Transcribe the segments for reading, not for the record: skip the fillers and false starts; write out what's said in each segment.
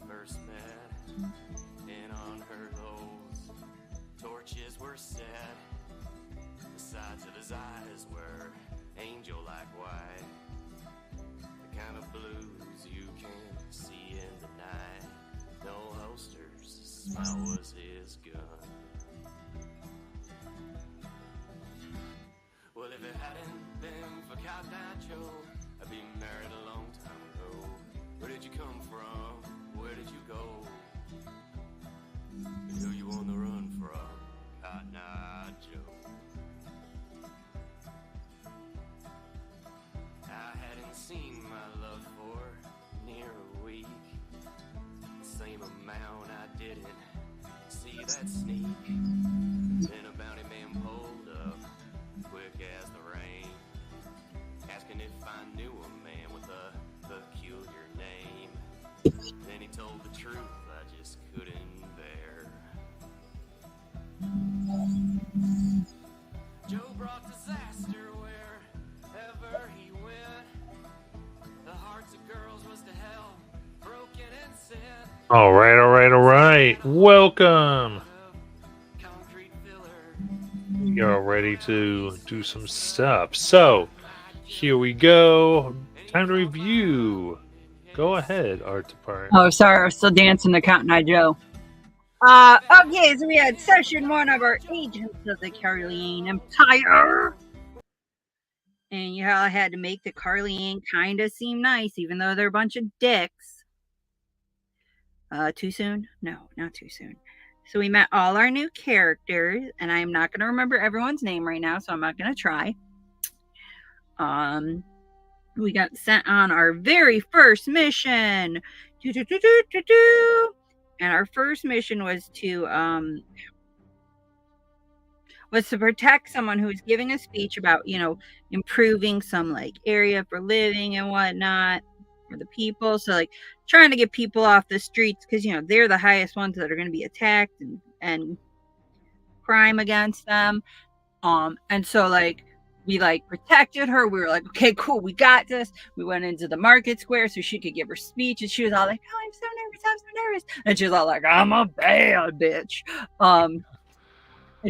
first met, and on her those torches were set. The sides of his eyes were angel-like white, the kind of blues you can see in the night. No holsters, his smile was his gun. Well, if it hadn't been for Cotton Joe, I'd be married a long time ago. Where did you come from? Where did you go? And who you on the run from? Cotton Eye Joe. I hadn't seen my love for near a week. The same amount I didn't see that sneak. Then a bounty man pulled up, quick as the rain, asking if I knew a man with a peculiar name. Then he told the truth I just couldn't bear. Joe brought disaster wherever he went. The hearts of girls was to hell, broken and sin. All right. Welcome. Concrete filler. You're ready to do some stuff. So, here we go. Time to review. Go ahead, Art Department. Oh, sorry, I was still dancing to Cotton Eye Joe. Okay, so we had session 1 of our Agents of the Carlyane Empire. And yeah, I had to make the Carlyane kind of seem nice, even though they're a bunch of dicks. Too soon? No, not too soon. So we met all our new characters, and I'm not going to remember everyone's name right now, so I'm not going to try. We got sent on our very first mission. And our first mission was to protect someone who was giving a speech about, improving some like area for living and whatnot for the people. So like trying to get people off the streets because they're the highest ones that are going to be attacked and crime against them. And so like we like protected her. We were like, okay, cool, we got this. We went into the market square so she could give her speech, and she was all like, oh, I'm so nervous. And she was all like, I'm a bad bitch. And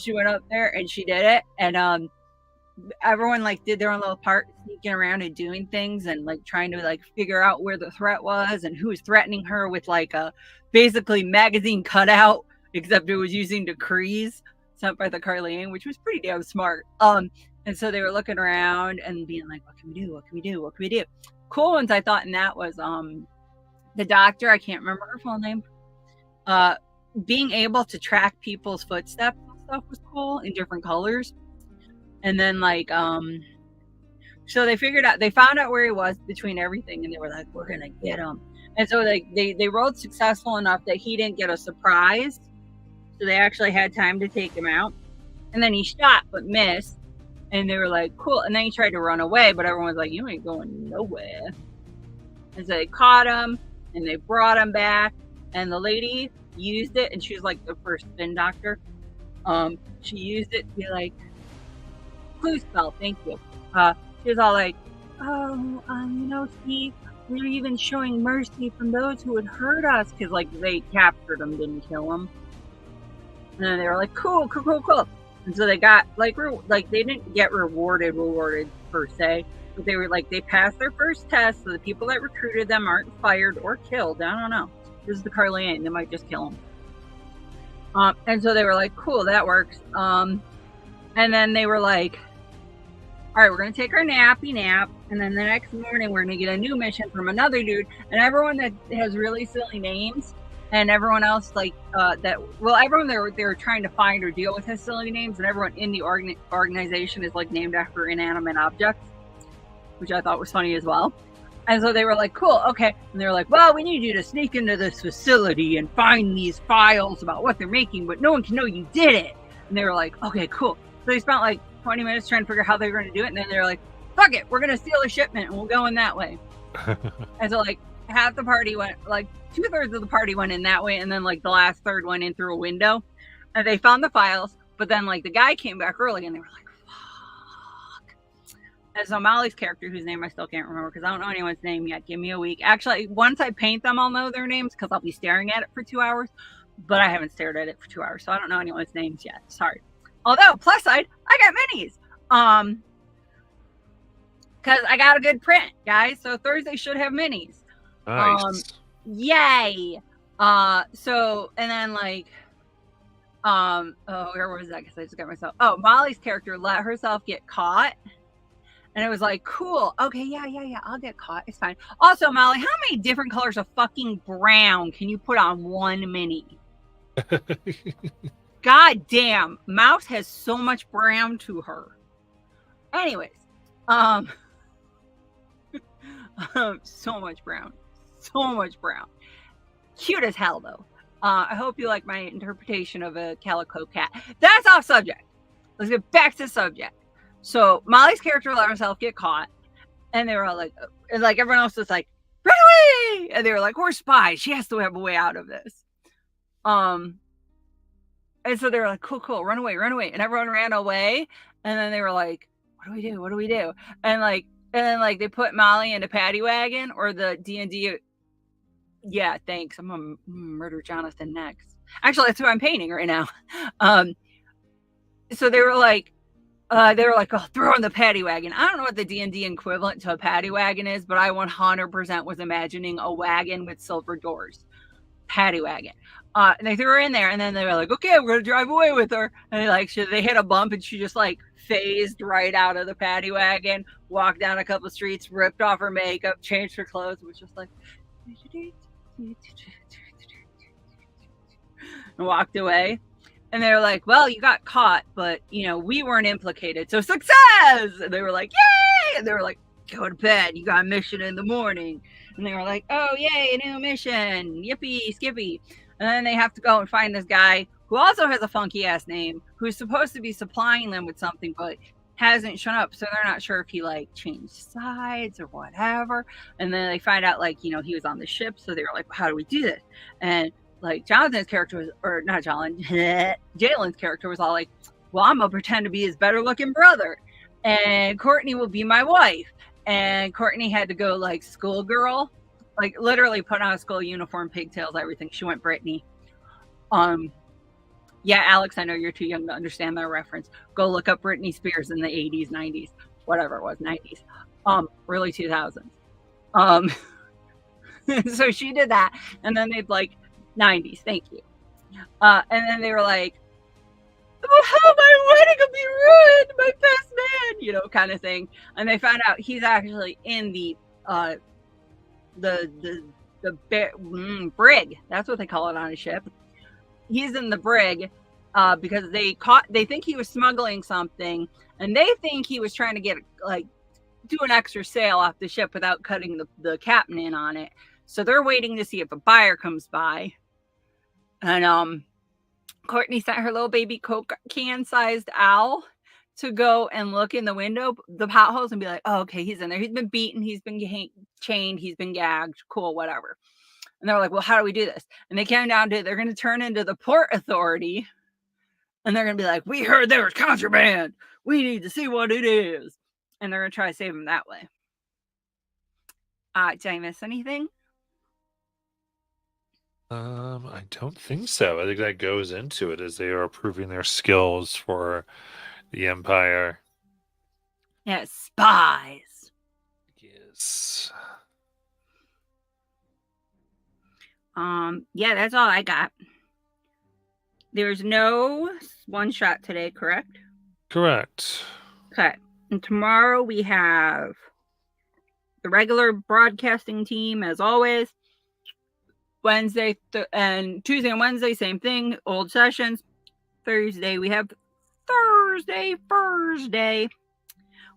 she went up there and she did it. And everyone like did their own little part, sneaking around and doing things and like trying to like figure out where the threat was and who was threatening her with like a basically magazine cutout, except it was using decrees sent by the Carlyane, which was pretty damn smart. And so they were looking around and being like, what can we do? Cool ones I thought in that was the doctor, I can't remember her full name. Being able to track people's footsteps and stuff was cool in different colors. And then like so they found out where he was between everything, and they were like, we're gonna get him. And so they rolled successful enough that he didn't get a surprise. So they actually had time to take him out. And then he shot but missed. And they were like, cool. And then he tried to run away, but everyone was like, you ain't going nowhere. And so they caught him and they brought him back. And the lady used it, and she was like the first spin doctor. She used it to be like, clue spell, thank you. She was all like, Steve, we're even showing mercy from those who would hurt us. Because like they captured him, didn't kill him. And then they were like, cool. And so they got like they didn't get rewarded per se, but they were like, they passed their first test, so the people that recruited them aren't fired or killed. I don't know. This is the Carlyane. They might just kill them. And so they were like, cool, that works. And then they were like, all right, we're going to take our nappy nap. And then the next morning, we're going to get a new mission from another dude. And everyone that has really silly names, and everyone else everyone they were trying to find or deal with has silly names, and everyone in the organization is like named after inanimate objects, which I thought was funny as well. And so they were like, cool, okay. And they were like, well, we need you to sneak into this facility and find these files about what they're making, but no one can know you did it. And they were like, okay, cool. So they spent like 20 minutes trying to figure out how they were going to do it. And then they were like, fuck it, we're going to steal a shipment and we'll go in that way. And so like half the party went, like 2/3 of the party went in that way. And then like the last third went in through a window. And they found the files. But then like the guy came back early and they were like, fuck. And so Molly's character, whose name I still can't remember because I don't know anyone's name yet. Give me a week. Actually, once I paint them, I'll know their names because I'll be staring at it for 2 hours. But I haven't stared at it for 2 hours, so I don't know anyone's names yet. Sorry. Although, plus side, I got minis. Because I got a good print, guys. So Thursday should have minis. Nice. Yay. So, and then like, oh, where was that? Because I just got myself. Oh, Molly's character let herself get caught. And it was like, cool. Okay, yeah. I'll get caught. It's fine. Also, Molly, how many different colors of fucking brown can you put on one mini? God damn. Mouse has so much brown to her. Anyways. So much brown. So much brown. Cute as hell, though. I hope you like my interpretation of a calico cat. That's off subject. Let's get back to subject. So Molly's character let herself get caught, and they were all like everyone else was like, run away! And they were like, we're spies. She has to have a way out of this. And so they were like, cool, run away. And everyone ran away. And then they were like, what do we do? And then they put Molly in a paddy wagon or the D&D. Yeah, thanks. I'm gonna murder Jonathan next. Actually, that's who I'm painting right now. So they were like, oh, throw in the paddy wagon. I don't know what the D&D equivalent to a paddy wagon is, but I 100% was imagining a wagon with silver doors. Paddy wagon. And they threw her in there, and then they were like, okay, we're going to drive away with her. And they hit a bump, and she just phased right out of the paddy wagon, walked down a couple streets, ripped off her makeup, changed her clothes, was just like, and walked away. And they were like, well, you got caught, but, we weren't implicated. So success! And they were like, yay! And they were like, go to bed. You got a mission in the morning. And they were like, oh, yay, a new mission. Yippee, skippy. And then they have to go and find this guy who also has a funky-ass name, who's supposed to be supplying them with something, but hasn't shown up. So they're not sure if he, changed sides or whatever. And then they find out, he was on the ship. So they were like, how do we do this? And Jonathan's character was, or not John, Jalen's character was all like, well, I'm gonna pretend to be his better looking brother, and Courtney will be my wife. And Courtney had to go schoolgirl, literally put on a school uniform, pigtails, everything. She went Britney. Yeah, Alex, I know you're too young to understand that reference. Go look up Britney Spears in the 80s, 90s, whatever it was, 90s, early 2000s. So she did that, and then they'd 90s, thank you. And then they were like, oh, how my wedding will be ruined, my best man, kind of thing. And they found out he's actually in the brig. That's what they call it on a ship. He's in the brig because they think he was smuggling something, and they think he was trying to get do an extra sail off the ship without cutting the captain in on it. So they're waiting to see if a buyer comes by. And Courtney sent her little baby Coke can-sized owl to go and look in the window, the potholes, and be like, oh, okay, he's in there. He's been beaten. He's been chained. He's been gagged. Cool, whatever. And they're like, well, how do we do this? And they came down to, they're going to turn into the Port Authority. And they're going to be like, we heard there was contraband. We need to see what it is. And they're going to try to save him that way. Did I miss anything? I don't think so. I think that goes into it as they are proving their skills for the Empire. Yes, spies. Yes. Yeah, that's all I got. There's no one shot today, correct? Correct. Okay. And tomorrow we have the regular broadcasting team, as always. Wednesday and Tuesday and Wednesday, same thing, old sessions. Thursday, we have Thursday,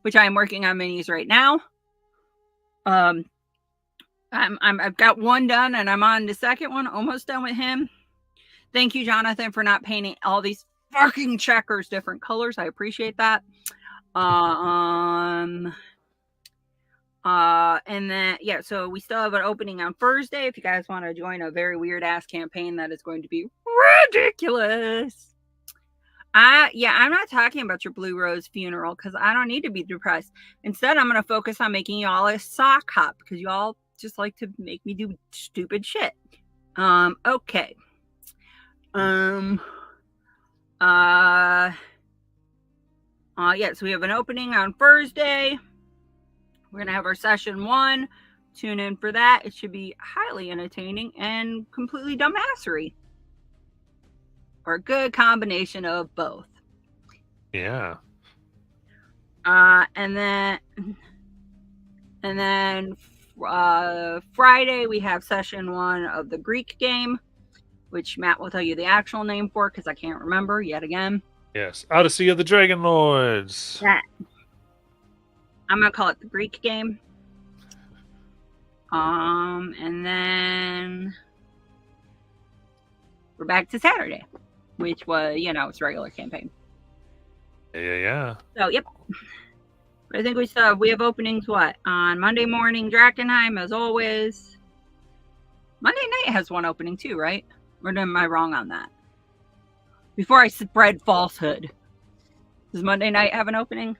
which I'm working on minis right now. I've got one done, and I'm on the second one, almost done with him. Thank you, Jonathan, for not painting all these fucking checkers different colors. I appreciate that. And then, yeah, so we still have an opening on Thursday if you guys want to join a very weird ass campaign that is going to be ridiculous. I'm not talking about your Blue Rose funeral because I don't need to be depressed. Instead, I'm gonna focus on making y'all a sock hop because y'all just like to make me do stupid shit. Okay. So we have an opening on Thursday. We're gonna have our session 1. Tune in for that. It should be highly entertaining and completely dumbassery. Or a good combination of both. Yeah. And then Friday we have session 1 of the Greek game, which Matt will tell you the actual name for because I can't remember yet again. Yes. Odyssey of the Dragon Lords. That. I'm gonna call it the Greek game. And then we're back to Saturday, which was, it's regular campaign. Yeah. So, yep. I think we have openings, on Monday morning, Drakenheim, as always. Monday night has one opening too, right? Or am I wrong on that? Before I spread falsehood. Does Monday night have an opening?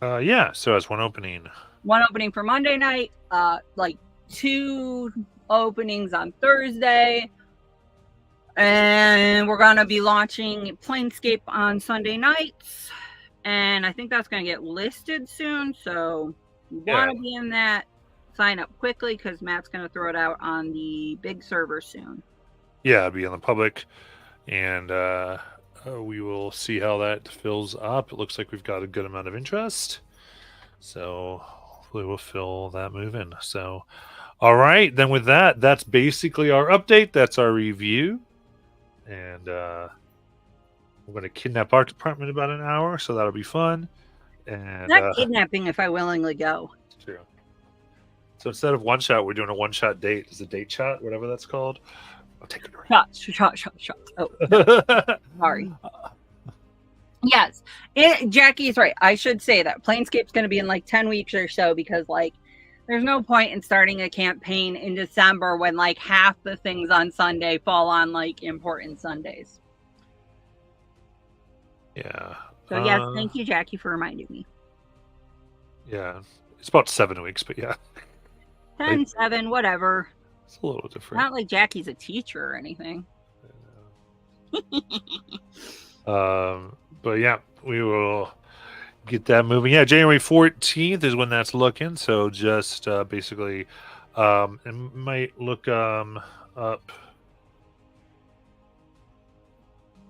Yeah, so it's one opening. One opening for Monday night, 2 openings on Thursday. And we're going to be launching Planescape on Sunday nights. And I think that's going to get listed soon. So you want to be in that, sign up quickly because Matt's going to throw it out on the big server soon. Yeah, it'll be on the public. And we will see how that fills up. It looks like we've got a good amount of interest. So hopefully we'll fill that move in. So, all right. Then with that, that's basically our update. That's our review. And we're going to kidnap our department in about an hour. So that'll be fun. And not kidnapping if I willingly go. True. So instead of one shot, we're doing a one-shot date. Is a date shot, whatever that's called. I'll take it right. Shot. Oh, sorry. Yes, Jackie's right. I should say that Planescape's going to be in 10 weeks or so because there's no point in starting a campaign in December when half the things on Sunday fall on important Sundays. Yeah. So yes, thank you, Jackie, for reminding me. Yeah, it's about 7 weeks, but yeah. 10, 7, whatever. It's a little different. Not like Jackie's a teacher or anything. But yeah, we will get that moving. Yeah, January 14th is when that's looking. So just basically, it might look up.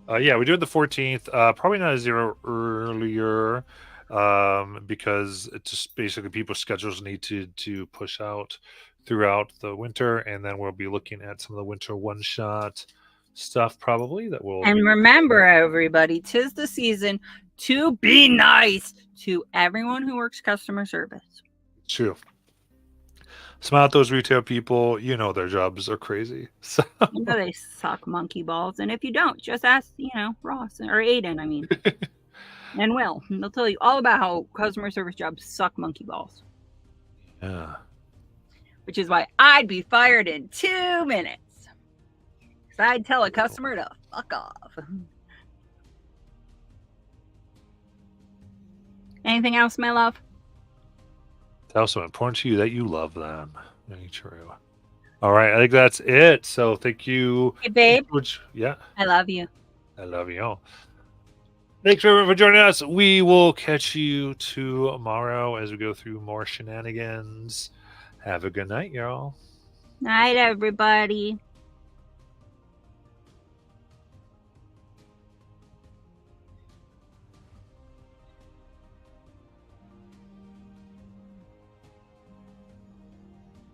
Yeah, we're doing the 14th. Probably not a 0 earlier because it's just basically people's schedules need to push out throughout the winter, and then we'll be looking at some of the winter one-shot stuff probably that will. And remember, everybody, 'tis the season to be nice to everyone who works customer service. True. Smile at those retail people. Their jobs are crazy. So they suck monkey balls. And if you don't, just ask, Ross or Aiden, and Will. And they'll tell you all about how customer service jobs suck monkey balls. Yeah. Which is why I'd be fired in 2 minutes. Because I'd tell a customer to fuck off. Anything else, my love? It's also important to you that you love them. Very true. All right, I think that's it. So thank you. Hey, babe. Yeah. I love you. I love you all. Thanks everyone for joining us. We will catch you tomorrow as we go through more shenanigans. Have a good night, y'all. Night, everybody.